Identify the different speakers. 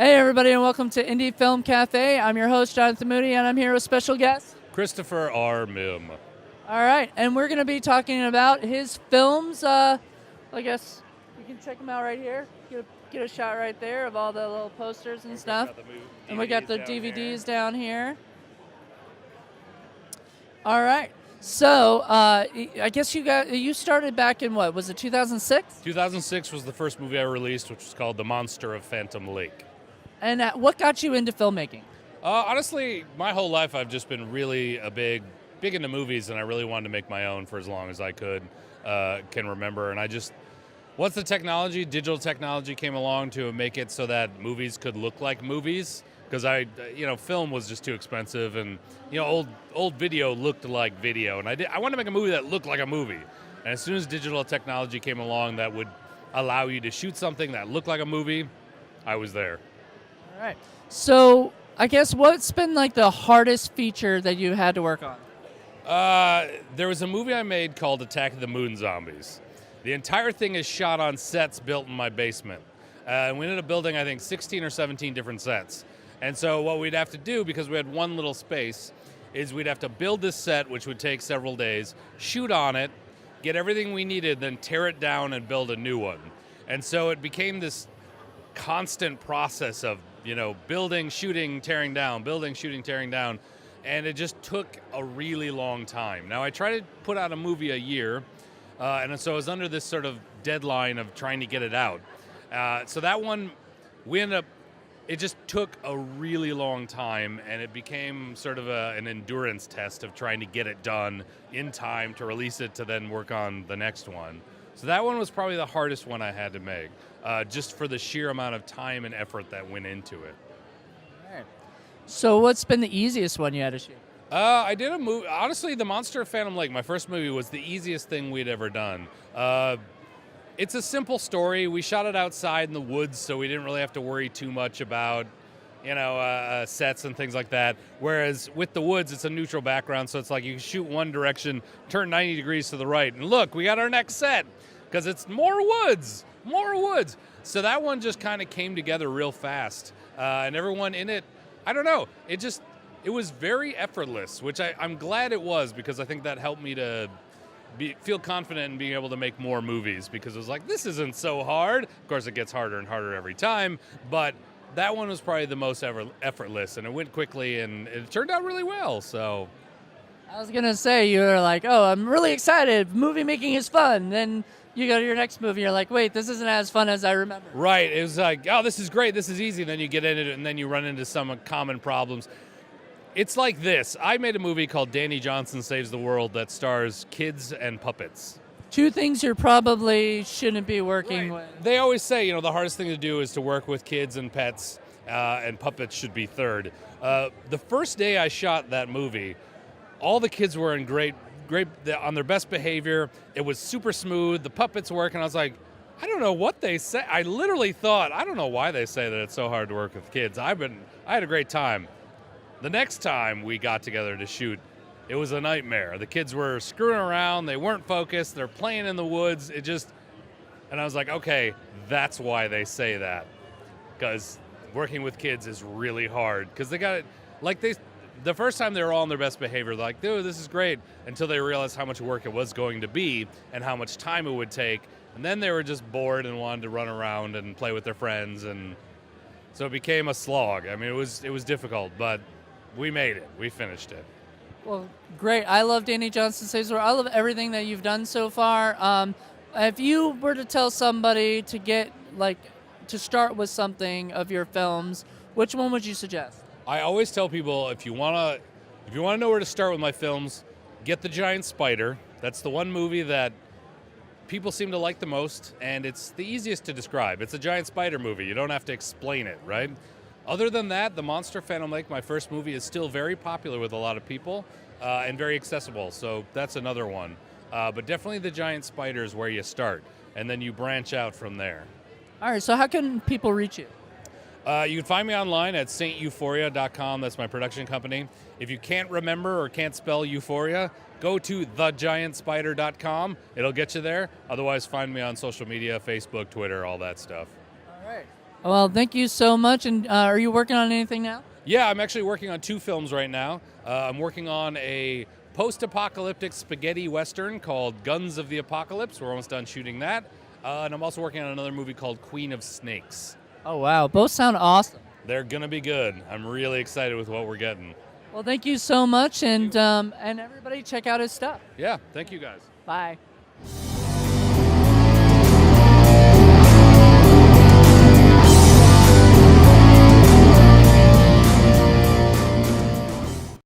Speaker 1: Hey everybody and welcome to Indie Film Cafe. I'm your host Jonathan Moody and I'm here with special guest
Speaker 2: Christopher R. Mihm.
Speaker 1: All right, and we're going to be talking about his films. I guess you can check them out right here. Get a shot right there of all the little posters and stuff. And we got the DVDs down here. All right. So, I guess you started back in what? Was it 2006?
Speaker 2: 2006 was the first movie I released, which was called The Monster of Phantom Lake.
Speaker 1: And what got you into filmmaking?
Speaker 2: Honestly, my whole life I've just been really big into movies, and I really wanted to make my own for as long as I can remember. And once the digital technology came along to make it so that movies could look like movies, because film was just too expensive, and old video looked like video, and I wanted to make a movie that looked like a movie. And as soon as digital technology came along that would allow you to shoot something that looked like a movie, I was there.
Speaker 1: All right. So I guess what's been like the hardest feature that you had to work on?
Speaker 2: There was a movie I made called Attack of the Moon Zombies. The entire thing is shot on sets built in my basement. And we ended up building, I think, 16 or 17 different sets. And so what we'd have to do, because we had one little space, is we'd have to build this set, which would take several days, shoot on it, get everything we needed, then tear it down and build a new one. And so it became this constant process of building, shooting, tearing down, building, shooting, tearing down, and it just took a really long time. Now, I try to put out a movie a year, and so I was under this sort of deadline of trying to get it out. So that one, it just took a really long time, and it became sort of an endurance test of trying to get it done in time to release it to then work on the next one. So that one was probably the hardest one I had to make, just for the sheer amount of time and effort that went into it.
Speaker 1: All right. So what's been the easiest one you had to shoot?
Speaker 2: I did a movie. Honestly, The Monster of Phantom Lake, my first movie, was the easiest thing we'd ever done. It's a simple story. We shot it outside in the woods, so we didn't really have to worry too much about sets and things like that. Whereas with the woods, it's a neutral background, so it's like you shoot one direction, turn 90 degrees to the right, and look, we got our next set, because it's more woods. So that one just kind of came together real fast, and everyone in it, I don't know, it was very effortless, which I'm glad it was, because I think that helped me to feel confident in being able to make more movies, because it was like, this isn't so hard. Of course, it gets harder and harder every time, but that one was probably the most effortless, and it went quickly, and it turned out really well. So,
Speaker 1: I was gonna say, you were like, "Oh, I'm really excited. Movie making is fun." Then you go to your next movie, you're like, "Wait, this isn't as fun as I remember."
Speaker 2: Right. It was like, "Oh, this is great. This is easy." Then you get into it, and then you run into some common problems. It's like this. I made a movie called Danny Johnson Saves the World that stars kids and puppets.
Speaker 1: Two things you probably shouldn't be working with.
Speaker 2: They always say, the hardest thing to do is to work with kids and pets, and puppets should be third. The first day I shot that movie, all the kids were in great, on their best behavior. It was super smooth. The puppets work, and I was like, I don't know what they say. I literally thought, I don't know why they say that it's so hard to work with kids. I had a great time. The next time we got together to shoot, it was a nightmare. The kids were screwing around. They weren't focused. They're playing in the woods. And I was like, okay, that's why they say that. Because working with kids is really hard. Because they got it, the first time they were all in their best behavior, they're like, dude, this is great. Until they realized how much work it was going to be and how much time it would take. And then they were just bored and wanted to run around and play with their friends. And so it became a slog. I mean, it was difficult, but we made it. We finished it.
Speaker 1: Well, great. I love Danny Johnson Saves the World. I love everything that you've done so far. If you were to tell somebody to start with something of your films, which one would you suggest?
Speaker 2: I always tell people, if you want to know where to start with my films, get The Giant Spider. That's the one movie that people seem to like the most, and it's the easiest to describe. It's a giant spider movie. You don't have to explain it, right? Other than that, The Monster of Phantom Lake, my first movie, is still very popular with a lot of people and very accessible, so that's another one. But definitely The Giant Spider is where you start, and then you branch out from there.
Speaker 1: All right, so how can people reach you?
Speaker 2: You can find me online at saintuphoria.com. That's my production company. If you can't remember or can't spell Euphoria, go to thegiantspider.com. It'll get you there. Otherwise, find me on social media, Facebook, Twitter, all that stuff.
Speaker 1: All right. Well, thank you so much. And are you working on anything now?
Speaker 2: Yeah, I'm actually working on 2 films right now. I'm working on a post-apocalyptic spaghetti western called Guns of the Apocalypse. We're almost done shooting that. And I'm also working on another movie called Queen of Snakes.
Speaker 1: Oh, wow. Both sound awesome.
Speaker 2: They're gonna be good. I'm really excited with what we're getting.
Speaker 1: Well, thank you so much. And everybody check out his stuff.
Speaker 2: Yeah, thank you guys.
Speaker 1: Bye.